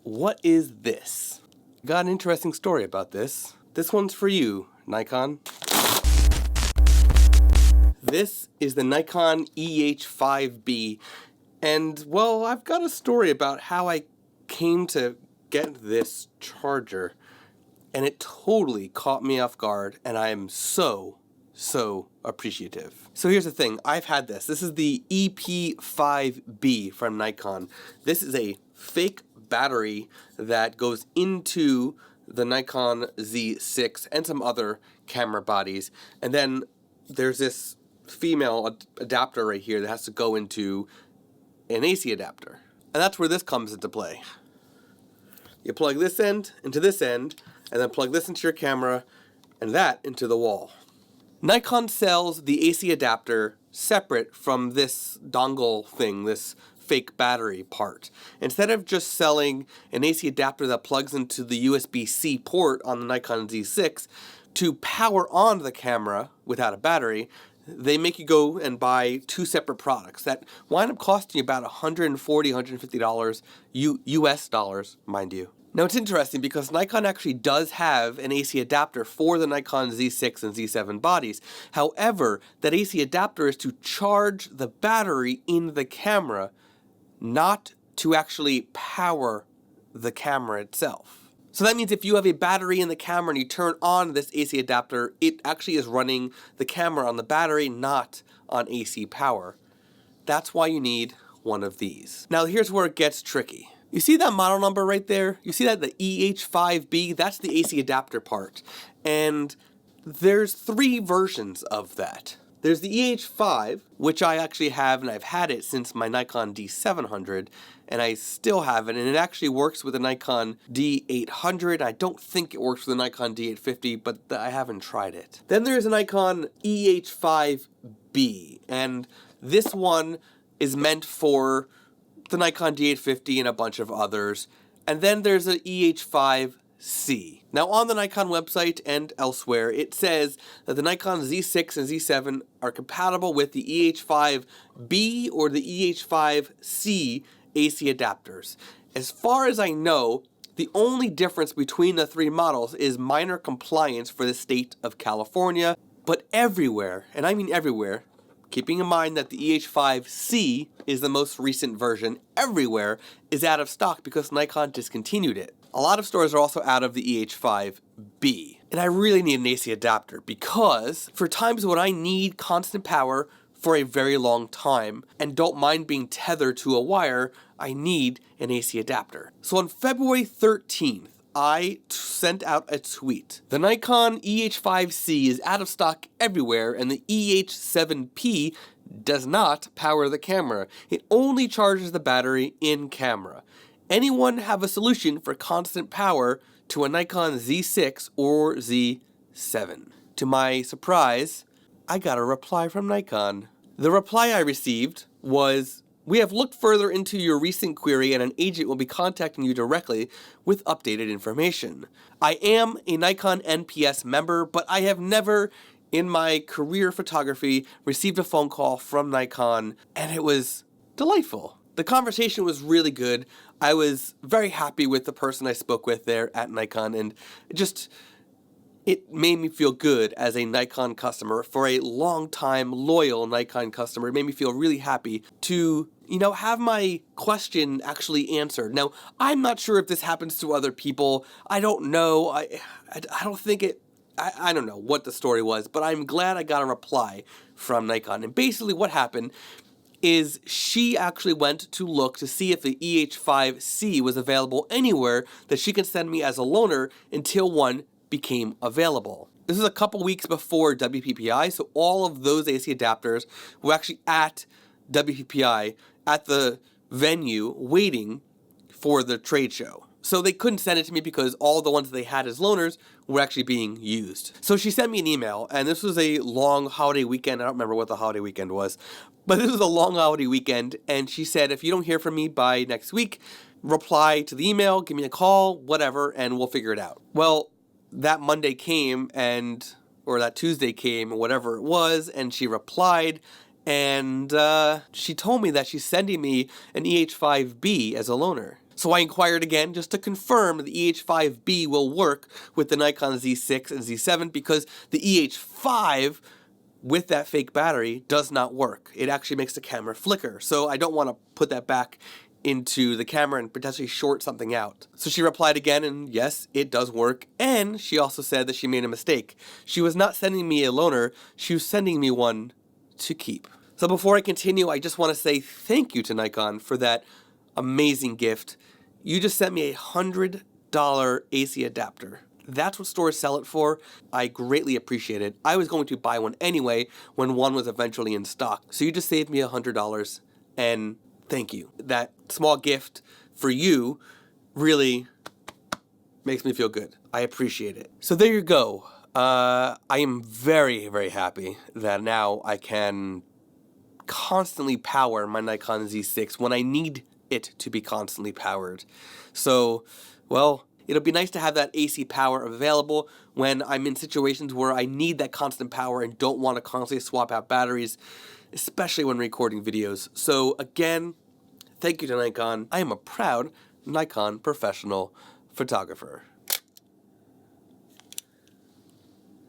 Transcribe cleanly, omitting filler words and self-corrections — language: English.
What is this? Got an interesting story about this. This one's for you, Nikon. This is the Nikon EH5B, and well, I've got a story about how I came to get this charger, and it totally caught me off guard, and I am so appreciative. So here's the thing, I've had this. This is the EP5B from Nikon. This is a fake battery that goes into the Nikon Z6 and some other camera bodies, and then there's this female adapter right here that has to go into an AC adapter. And that's where this comes into play. You plug this end into this end, and then plug this into your camera, and that into the wall. Nikon sells the AC adapter separate from this dongle thing, this fake battery part. Instead of just selling an AC adapter that plugs into the USB-C port on the Nikon Z6 to power on the camera without a battery, they make you go and buy two separate products that wind up costing you about $140, $150 US dollars, mind you. Now it's interesting because Nikon actually does have an AC adapter for the Nikon Z6 and Z7 bodies. However, that AC adapter is to charge the battery in the camera, not to actually power the camera itself. So that means if you have a battery in the camera and you turn on this AC adapter, it actually is running the camera on the battery, not on AC power. That's why you need one of these. Now here's where it gets tricky. You see that model number right there? You see that, the EH5B? That's the AC adapter part. And there's three versions of that. There's the EH5, which I actually have, and I've had it since my Nikon D700, and I still have it, and it actually works with the Nikon D800. I don't think it works with the Nikon D850, but I haven't tried it. Then there's a Nikon EH5B, and this one is meant for the Nikon D850 and a bunch of others. And then there's an EH5C. Now on the Nikon website and elsewhere, it says that the Nikon Z6 and Z7 are compatible with the EH5B or the EH5C AC adapters. As far as I know, the only difference between the three models is minor compliance for the state of California, but everywhere, and I mean everywhere, keeping in mind that the EH5C is the most recent version, everywhere is out of stock because Nikon discontinued it. A lot of stores are also out of the EH5B. And I really need an AC adapter because for times when I need constant power for a very long time and don't mind being tethered to a wire, I need an AC adapter. So on February 13th, I sent out a tweet. The Nikon EH5C is out of stock everywhere, and the EH7P does not power the camera. It only charges the battery in camera. Anyone have a solution for constant power to a Nikon Z6 or Z7? To my surprise, I got a reply from Nikon. The reply I received was, "We have looked further into your recent query and an agent will be contacting you directly with updated information. I am a Nikon NPS member, but I have never in my career photography received a phone call from Nikon," and it was delightful. The conversation was really good. I was very happy with the person I spoke with there at Nikon, and it made me feel good as a Nikon customer. For a long-time loyal Nikon customer, it made me feel really happy to, have my question actually answered. Now, I'm not sure if this happens to other people. I don't know. I don't think it, I don't know what the story was, but I'm glad I got a reply from Nikon. And basically what happened is she actually went to look to see if the EH5C was available anywhere that she can send me as a loaner until one became available. This is a couple weeks before WPPI, so all of those AC adapters were actually at WPPI at the venue waiting for the trade show. So they couldn't send it to me because all the ones they had as loaners were actually being used. So she sent me an email, and this was a long holiday weekend. I don't remember what the holiday weekend was, but this was a long holiday weekend, and she said, if you don't hear from me by next week, reply to the email, give me a call, whatever, and we'll figure it out. Well, that Monday came, or that Tuesday came, whatever it was, and she replied, and she told me that she's sending me an EH5B as a loaner. So I inquired again just to confirm the EH5B will work with the Nikon Z6 and Z7 because the EH5 with that fake battery does not work. It actually makes the camera flicker. So I don't want to put that back into the camera and potentially short something out. So she replied again, and yes, it does work. And she also said that she made a mistake. She was not sending me a loaner, she was sending me one to keep. So before I continue, I just want to say thank you to Nikon for that amazing gift. You just sent me $100 AC adapter. That's what stores sell it for. I greatly appreciate it. I was going to buy one anyway when one was eventually in stock. So you just saved me $100, and thank you. That small gift for you really makes me feel good. I appreciate it. So there you go. I am very, very happy that now I can constantly power my Nikon Z6 when I need it to be constantly powered. So, well, it'll be nice to have that AC power available when I'm in situations where I need that constant power and don't want to constantly swap out batteries, especially when recording videos. So again, thank you to Nikon. I am a proud Nikon professional photographer.